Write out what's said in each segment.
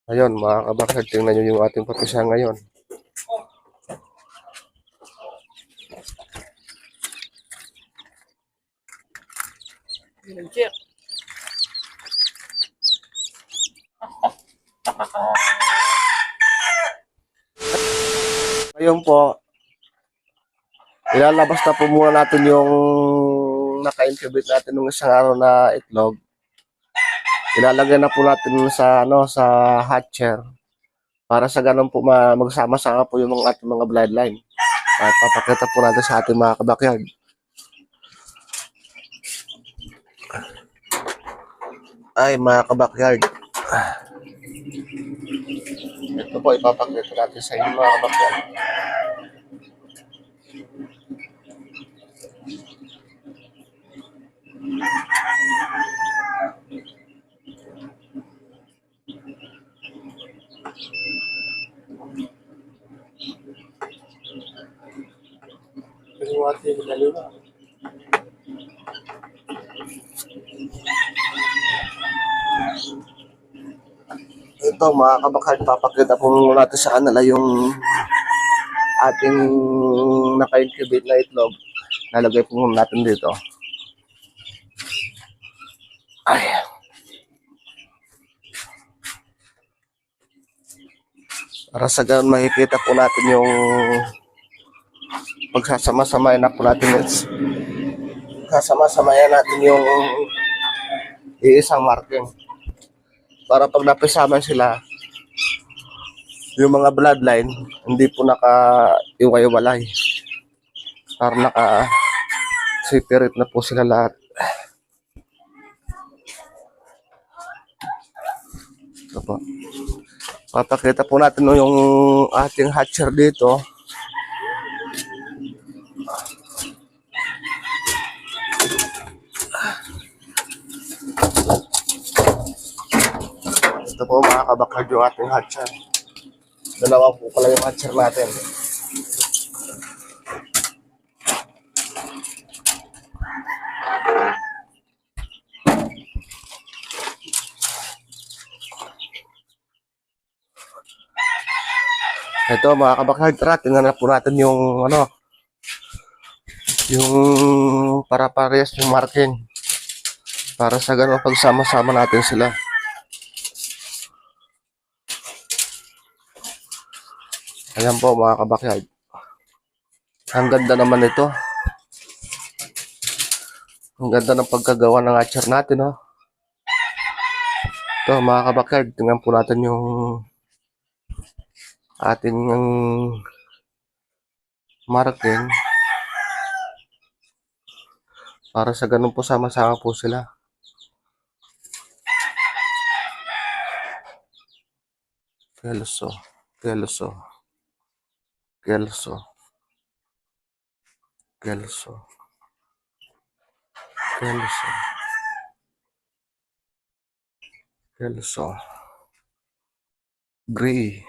Ayun, mga kabakard, tingnan nyo yung ating papisa ngayon. Ngayon po, ilalabas na po muna natin yung naka-incubate natin nung isang araw na itlog. Ilalagay na po natin sa sa hatcher para sa ganun po magsama-sama po yung ating mga bloodline. At papakita po natin sa ating mga kabakyard. Ay, mga kabakyard. Ito po, ipapakita natin sa inyo mga kabakyard. Yung ating dalawa. Ito mga kabakyard, papakita po muna natin sa kanila yung ating naka-incubate na itlog. Nalagay po muna natin dito. Ay. Para sa ganun makikita po natin yung pagsasama-samayan na po natin. Kasama-samayan natin yung iisang marking. Para pag napisaman sila, yung mga bloodline, hindi po naka-iway-walay. Para naka-separate na po sila lahat. Ito po. Papakita po natin yung ating hatcher dito. Ito po mga kabakyard yung ating hatcher. Dalawa po pala yung hatcher natin. Ito mga kabakyard, tara, tingnan na po natin yung yung para parehas yung marking. Para sa ganun pagsama-sama natin sila. Ayan po mga kabakyard. Ang ganda naman ito. Ang ganda ng pagkagawa ng hatcher natin, oh. Ito mga kabakyard, tingnan po natin yung ating marking. Para sa ganun po sama-sama po sila. Kelso, Kelso, Kelso, Kelso, Kelso, Kelso, Gray.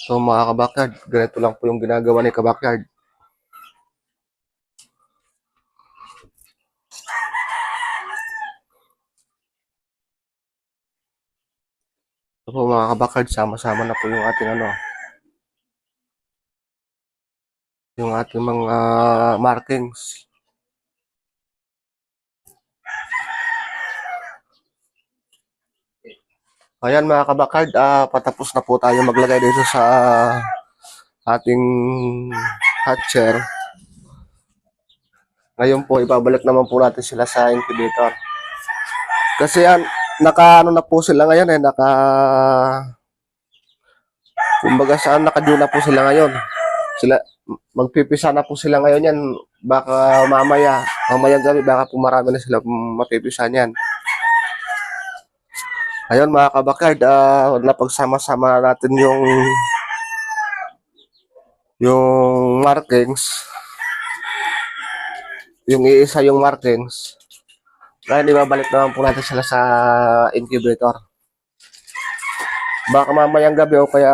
So mga kabakyard, ganito lang po yung ginagawa ni kabakyard. So po mga kabakyard, sama-sama na po yung ating yung ating mga markings. Ayan mga kabakyard, patapos na po tayo maglagay dito sa ating hatcher. Ngayon po, ibabalik naman po natin sila sa incubator. Kasi naka na po sila ngayon kumbaga saan naka-due na po sila ngayon. Magpipisa na po sila ngayon yan. Baka mamayang gabi, baka po marami na sila mapipisa niyan. Ayun mga kabakyard, napagsama-sama natin yung markings. Yung iisa yung markings. Kaya ibabalik naman po natin sila sa incubator. Baka mamayang gabi o kaya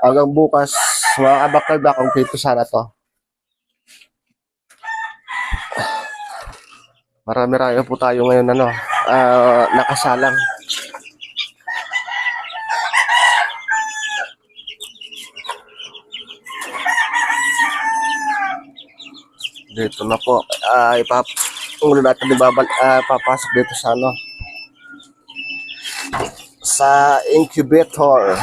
hanggang bukas, mga kabakyard, kung pipisa na to. Marami-rami po tayo ngayon nakasalang. Dito na po, ulo natin papasok dito sa ano, sa incubator.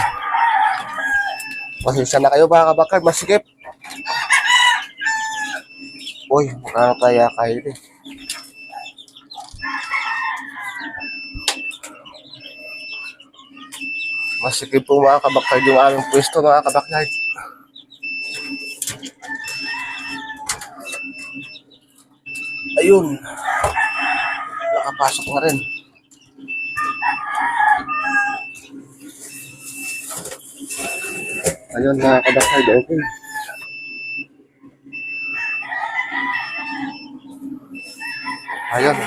Pasensya na kayo mga kabakard, masikip. Uy, mukha na tayo kayo eh. Masikip po mga kabakard yung aming pwesto mga kabakard. Ayun, nakapasok na rin. Ayun mga kabakard, okay. Ayun.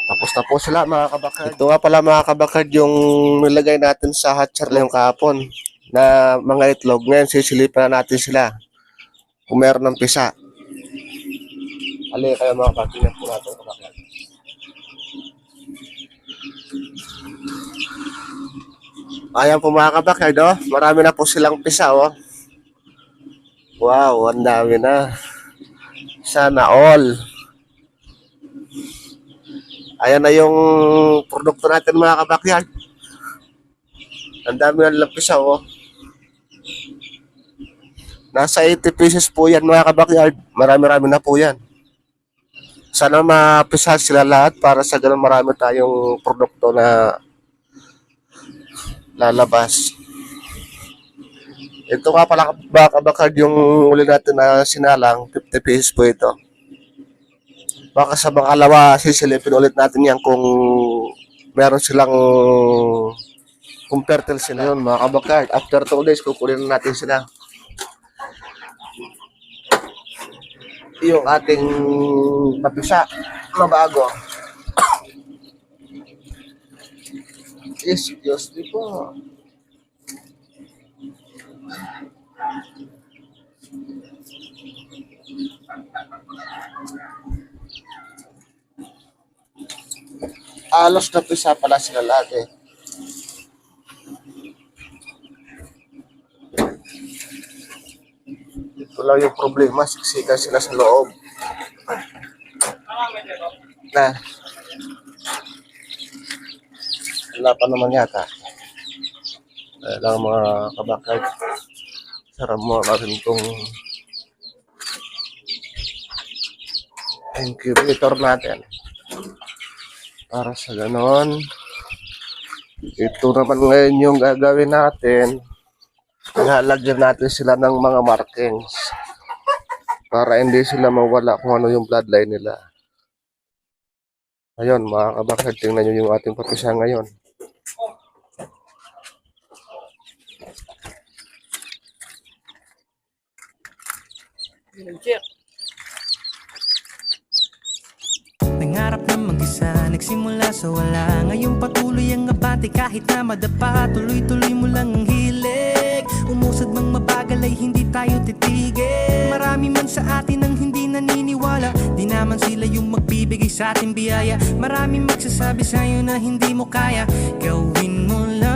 Tapos na po sila mga kabakard. Ito nga pala mga kabakard yung nilagay natin sa hatcher na yung kahapon na mga itlog. Ngayon sisilipan na natin sila kung meron ng pisa. Ali kayo mga kabakard po natin kabakard. Ayan po mga kabakard, oh. Marami na po silang pisa, oh. Wow, ang dami na. Sana all. Ayan na yung produkto natin mga kabakard. Ang dami na nilang pisa, oh. Nasa 80 pieces po yan mga kabakard. Marami-rami na po yan. Sana mapisa sila lahat para sa ganun marami tayong produkto na lalabas. Ito nga pala mga kabakard yung uli natin na sinalang. 50 pieces po ito. Baka sa pangalawa sisilipin ulit natin yan kung meron silang kung fertile sila yun mga kabakard. After 2 days kukunin natin sila. Yung ating papisa na bago. Excuse me po. Alos na pisa pala sila lahat eh. Ito lang yung problema, siksikan sila sa loob. Na. Wala pa naman yata. Kaya lang mga kabakard. Sarap mo natin itong incubator natin. Para sa ganon. Ito naman ngayon yung gagawin natin. Ilalagyan natin sila ng mga markings. Para hindi sila mawala kung ano yung bloodline nila. Ayun mga kabakard, tingnan nyo yung ating papisa ngayon. Nangarap na mag-isa, nagsimula sa wala. Ngayon patuloy ang abante kahit na madapa. Tuloy-tuloy mo lang ang hilig. Umusad mang mabagal ay hindi tayo titigil. Marami man sa atin ang hindi naniniwala. Di naman sila yung magbibigay sa ating biyaya. Marami magsasabi sa'yo na hindi mo kaya. Gawin mo lang